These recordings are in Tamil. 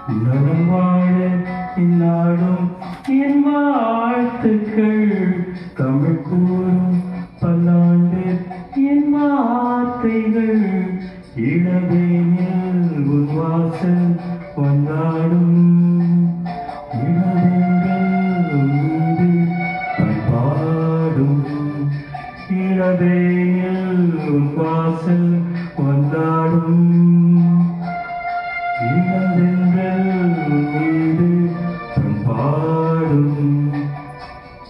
நலம் வாழ இந்நாடும் என் வாழ்த்துக்கள். தமிழ் கூறும் பல்லாண்டு என் வார்த்தைகள். இளவேனில் உன் வாசல் வந்தாடும். இளவேனில் உன் மீது பண்பாடும். இளவேனில் உன் வாசல் வந்தாடும். மீது பண்பாடும்.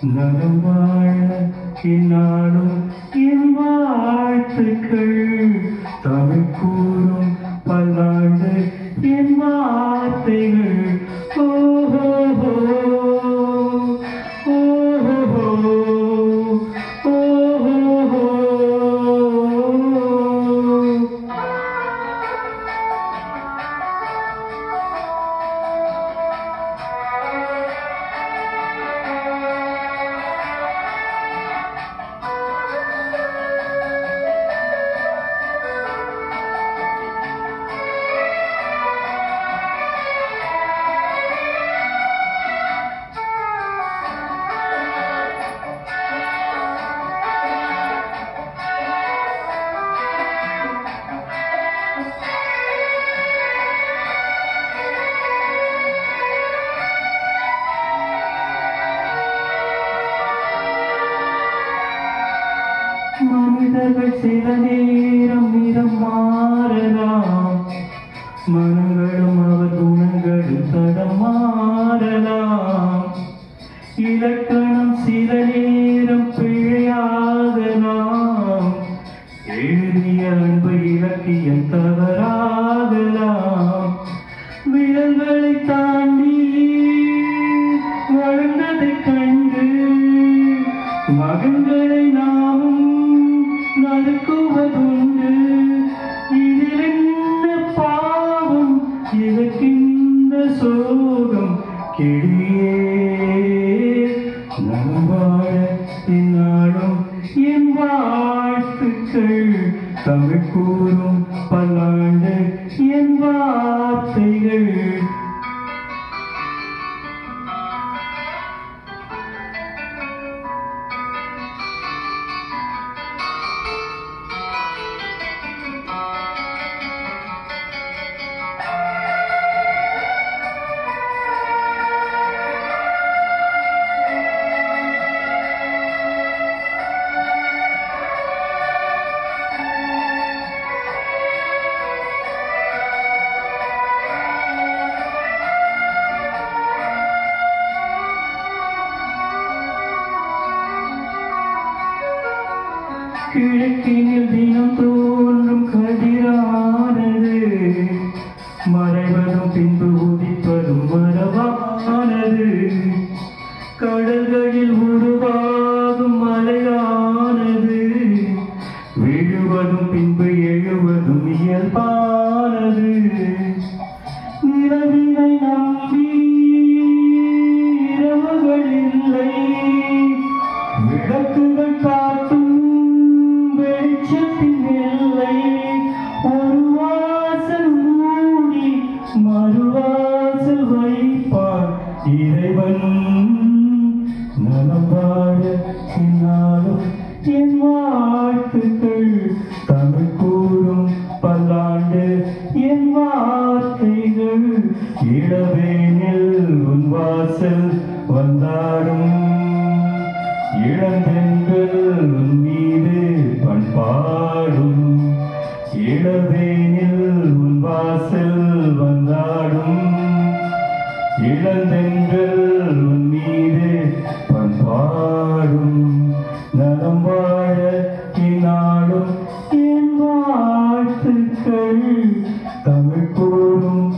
நலம் வாழ இந்நாடும் என் வாழ்த்துக்கள். தமிழ் கூறும் பல்லாண்டு என் வார்த்தைகள். ஓஹோ மனிதர்கள் சில நேரம் நிறம் மாறலாம். மனங்களும் அவர் குணங்களும் தடம் மாறலாம். இலக்கணம் சில நேரம் பிழையாகலாம். எழுதிய அன்பு இலக்கியம் தவறாகலாம். விரல்களை தாண்டி வளர்ந்ததைக் கண்டு மகன்களை நாமும் நறுக்குவதுண்டு. இதில் என்ன பாவம், இதற்கிந்த சோகம் கிளியே. நலம் வாழ இந்நாடும் என் வாழ்த்துக்கள். தமிழ் கூறும் பல்லாண்டு என் வார்த்தைகள். கிழக்கினில் தினம் தோன்றும் கதிரானது. மறைவதும் பின்பு உதிப்பதும் மரபானது. கடல்களில் உருவாகும் மலையானது. விழுவதும் பின்பு எழுவதும் இயல்பானது. நிலவினை நம்பி இரவுகள் இல்லை. விளக்குகள் காட்டும் வெளிச்சத்தின் எல்லை. ஒரு வாசல் மூடி மறுவாசல் வைப்பார் இறைவன். நலம் வாழ இந்நாடும் என் வாழ்த்துக்கள். தமிழ் கூறும் பல்லாண்டு என் வார்த்தைகள். இளவேனில் உன் வாசல் வந்தாடும். இளந்தென்றல் உன் மீது பண்பாடும். இளவேனில் உன் வாசல் வந்தாடும். இளந்தென்றல் உன் மீது பண்பாடும். நலம் வாழ இந்நாடும் என் வாழ்த்துக்கள். தமிழ் கூறும்